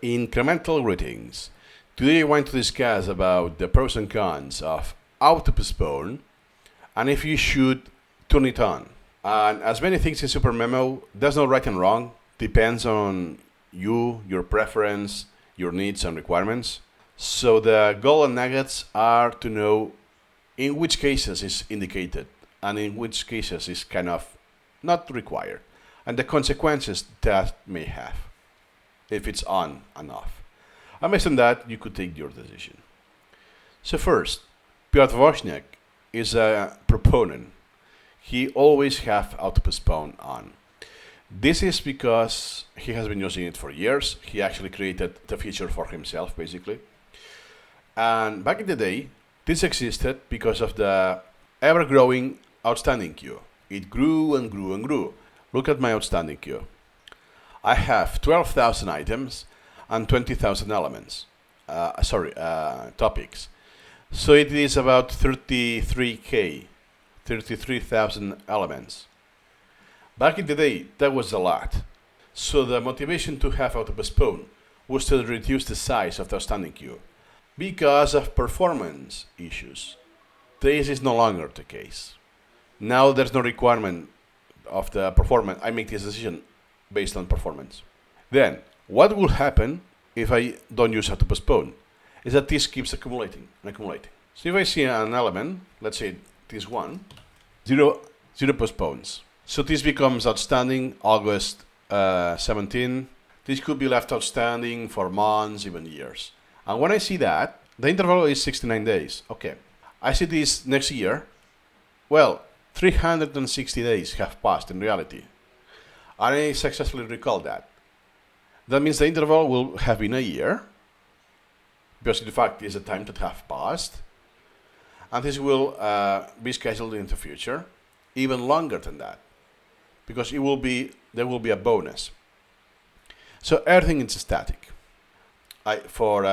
Incremental greetings. Today I want to discuss about the pros and cons of Autopostpone and if you should turn it on. And as many things in Supermemo, there's no right and wrong. Depends on you, your preference, your needs and requirements. So the golden nuggets are to know in which cases is indicated and in which cases is kind of not required, and the consequences that may have if it's on and off. And based on that, you could take your decision. So first, Piotr Wozniak is a proponent. He always have Autopostpone on. This is because he has been using it for years. He actually created the feature for himself, basically. And back in the day, this existed because of the ever-growing outstanding queue. It grew and grew and grew. Look at my outstanding queue. I have 12,000 items and 20,000 elements. Topics. So it is about 33,000 elements. Back in the day, that was a lot. So the motivation to have Autopostpone was to reduce the size of the outstanding queue because of performance issues. This is no longer the case. Now there's no requirement of the performance. I make this decision based on performance. Then, what will happen if I don't use Autopostpone is that this keeps accumulating and accumulating. So if I see an element, let's say this one, zero postpones. So this becomes outstanding August 17. This could be left outstanding for months, even years. And when I see that, the interval is 69 days. Okay. I see this next year. Well, 360 days have passed in reality. And I successfully recall that. That means the interval will have been a year, because in fact is the time that have passed. And this will be scheduled in the future, even longer than that, because there will be a bonus. So everything is static. For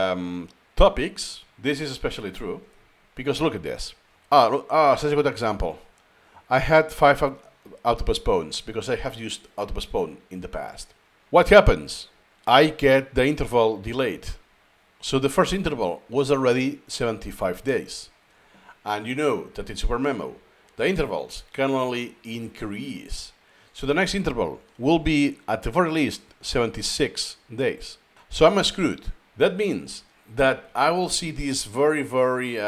topics, this is especially true, because look at this. Such a good example. I had 5 Autopostpones because I have used Autopostpone in the past. What happens? I get the interval delayed. So the first interval was already 75 days. And you know that in Supermemo, the intervals can only increase. So the next interval will be at the very least 76 days. So I'm screwed. That means that I will see this very, very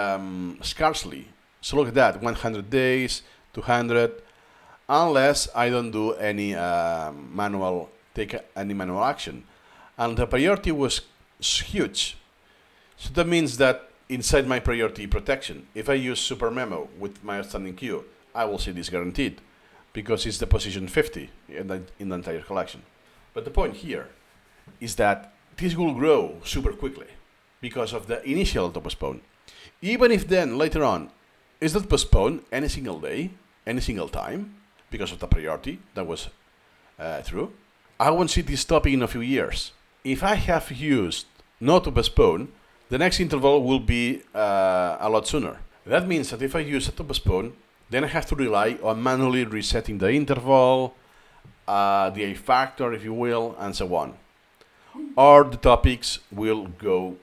scarcely. So look at that, 100 days, 200, unless I don't do any take any manual action. And the priority was huge. So that means that inside my priority protection, if I use Supermemo with my outstanding queue, I will see this guaranteed, because it's the position 50 in the entire collection. But the point here is that this will grow super quickly because of the initial Autopostpone. Even if then, later on, is not postponed any single day, any single time, because of the priority that was true, I won't see this topic in a few years. If I have used not to postpone, the next interval will be a lot sooner. That means that if I use to postpone, then I have to rely on manually resetting the interval, the A factor, if you will, and so on. Or the topics will go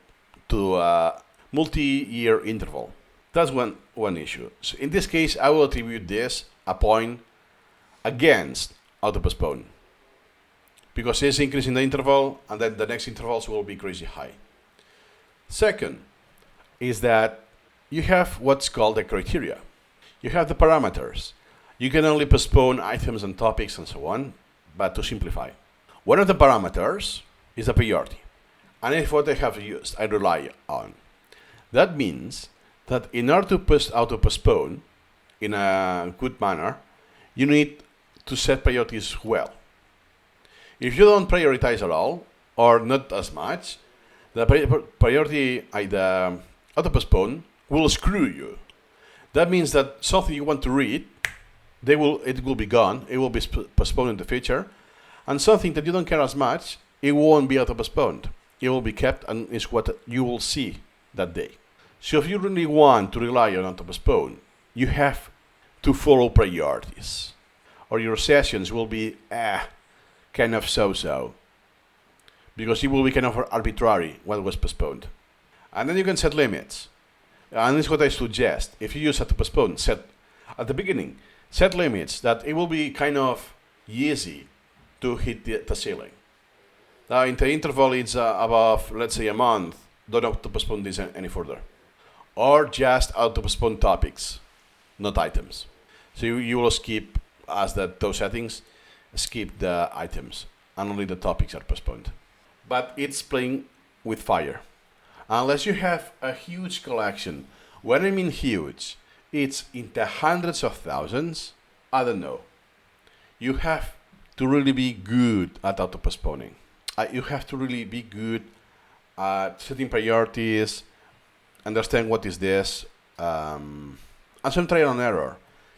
to a multi-year interval. That's one issue. So in this case, I will attribute this a point against Autopostpone, because it's increasing the interval, and then the next intervals will be crazy high. Second is that you have what's called the criteria. You have the parameters. You can only postpone items and topics and so on, but to simplify. One of the parameters is the priority. And if what I have used, I rely on. That means that in order to Autopostpone in a good manner, you need to set priorities well. If you don't prioritize at all, or not as much, the Autopostpone will screw you. That means that something you want to read, it will be gone, it will be postponed in the future, and something that you don't care as much, it won't be Autopostponed. It will be kept, and is what you will see that day. So if you really want to rely on Autopostpone, you have to follow priorities, or your sessions will be kind of so-so. because it will be kind of arbitrary what was postponed. And then you can set limits. And this is what I suggest. If you use Autopostpone, set at the beginning, set limits that it will be kind of easy to hit the ceiling. Now, in the interval it's above, let's say, a month, don't Autopostpone this any further. Or just Autopostpone topics, not items. So you will skip, as those settings, skip the items, and only the topics are postponed. But it's playing with fire. Unless you have a huge collection, when I mean huge, it's in the hundreds of thousands, I don't know. You have to really be good at auto-postponing. You have to really be good at setting priorities, understand what is this, and some trial and error.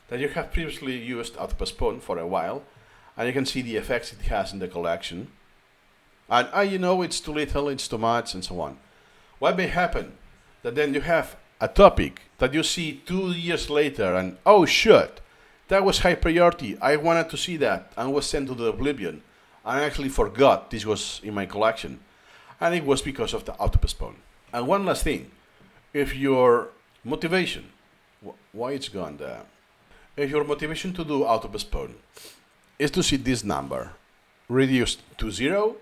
That you have previously used auto-postpone for a while, and you can see the effects it has in the collection. And it's too little, it's too much, and so on. What may happen? That then you have a topic that you see 2 years later, and oh shit, that was high priority. I wanted to see that, and was sent to the oblivion. I actually forgot this was in my collection, and it was because of the auto-postpone. And one last thing, if your motivation, why it's gone there? If your motivation to do auto-postpone is to see this number reduced to 0,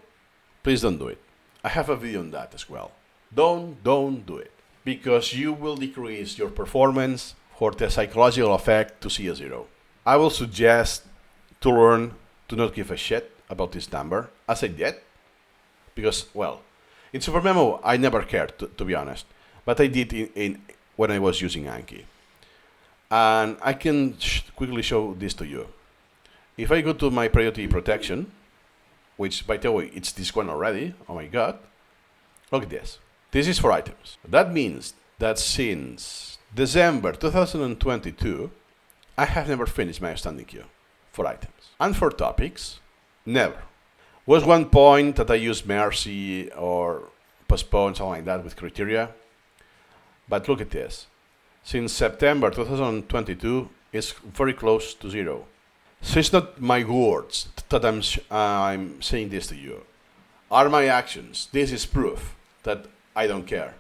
please don't do it. I have a video on that as well. Don't do it, because you will decrease your performance for the psychological effect to see a 0. I will suggest to learn to not give a shit about this number, as I did, because, well, in Supermemo I never cared, to be honest, but I did in when I was using Anki. And I can quickly show this to you. If I go to my priority protection, which, by the way, it's this one already, oh my god, look at this. This is for items. That means that since December 2022, I have never finished my outstanding queue for items. And for topics, never. Was one point that I used Mercy or Postpone, something like that, with criteria. But look at this. Since September 2022, it's very close to 0. So it's not my words that I'm saying this to you. Are my actions. This is proof that I don't care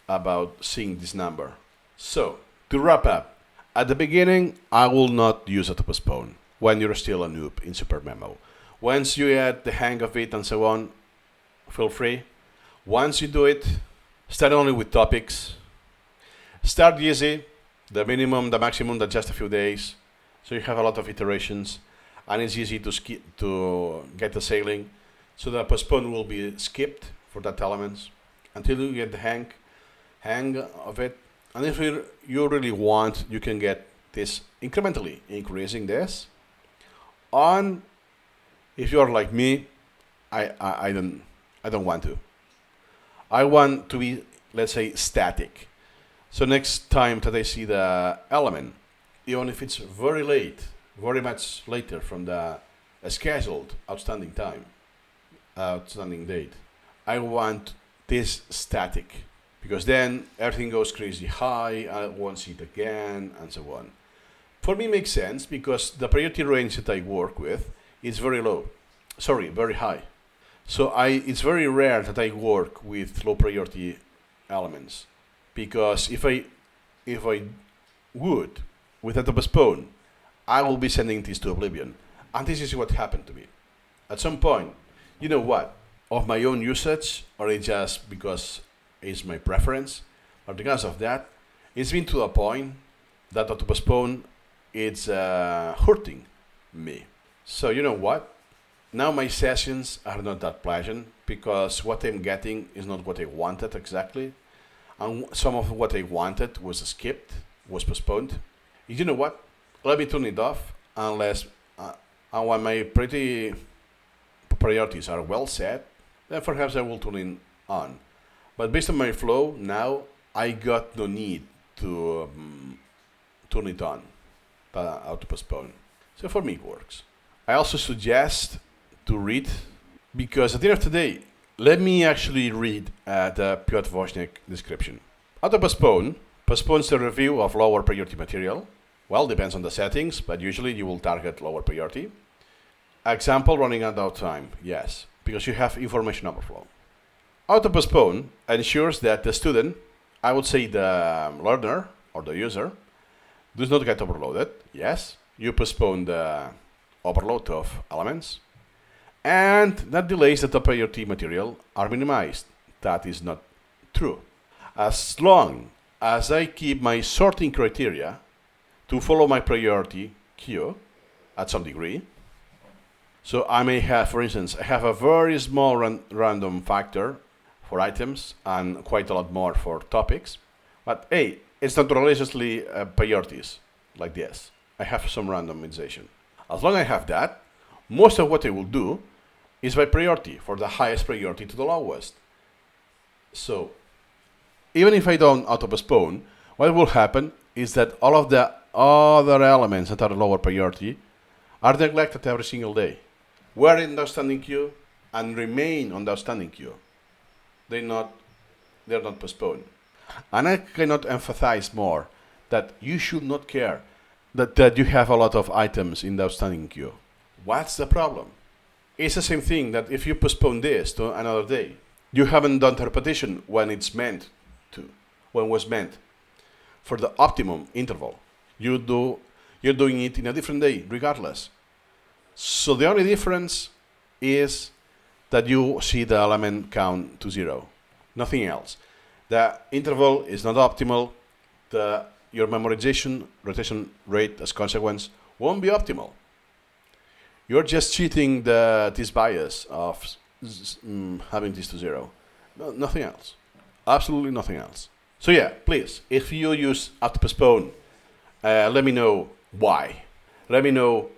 about seeing this number. So, to wrap up, at the beginning, I will not use Autopostpone when you're still a noob in Supermemo. Once you get the hang of it and so on, feel free. Once you do it, start only with topics. Start easy, the minimum, the maximum, that's just a few days. So you have a lot of iterations, and it's easy to get the sailing. So the postpone will be skipped for that elements until you get the hang of it. And if you really want, you can get this incrementally increasing this. On, if you are like me, I don't want to. I want to be, let's say, static. So next time that I see the element, even if it's very late, very much later from the scheduled outstanding date, I want this static, because then everything goes crazy high, I won't see it again, and so on. For me, it makes sense because the priority range that I work with is very high. So it's very rare that I work with low priority elements, because if I would, with Autopostpone, I will be sending this to oblivion. And this is what happened to me. At some point, you know what, of my own usage, or it's just because it's my preference, or because of that, it's been to a point that Autopostpone it's hurting me. So you know what? Now my sessions are not that pleasant, because what I'm getting is not what I wanted exactly. And some of what I wanted was skipped, was postponed. You know what? Let me turn it off, unless and when my priorities are well set, then perhaps I will turn it on. But based on my flow now, I got no need to turn it on, Autopostpone. So for me it works. I also suggest to read, because at the end of the day, let me actually read the Piotr Woźniak description. Autopostpone postpones the review of lower priority material. Well, depends on the settings, but usually you will target lower priority. Example, running out of time. Yes. because you have information overflow. Autopostpone ensures that the student, I would say the learner or the user, does not get overloaded. Yes, you postpone the overload of elements, and that delays that the priority material are minimized. That is not true. As long as I keep my sorting criteria to follow my priority queue at some degree, so I may have, for instance, I have a very small random factor for items and quite a lot more for topics, but hey, it's not religiously priorities like this. I have some randomization. As long as I have that, most of what I will do is by priority, for the highest priority to the lowest. So, even if I don't auto-postpone, what will happen is that all of the other elements that are lower priority are neglected every single day. Were in the outstanding queue and remain on the outstanding queue. They're not postponed. And I cannot emphasize more that you should not care that you have a lot of items in the outstanding queue. What's the problem? It's the same thing that if you postpone this to another day, you haven't done the repetition when it's meant to, when it was meant for the optimum interval. You're doing it in a different day, regardless. So the only difference is that you see the element count to 0. Nothing else. The interval is not optimal. Your memorization rotation rate as consequence won't be optimal. You're just cheating this bias of having this to 0. No, nothing else. Absolutely nothing else. So yeah, please, if you use Autopostpone, let me know why. Let me know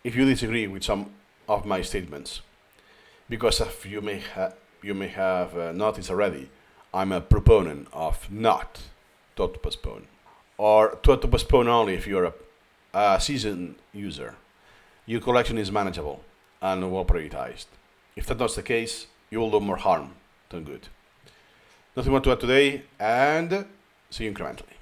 if you disagree with some of my statements. Because if you may have noticed already, I'm a proponent of not to autopostpone, or to autopostpone only if you're a seasoned user. Your collection is manageable and well prioritized. If that's not the case, you will do more harm than good. Nothing more to add today, and see you incrementally.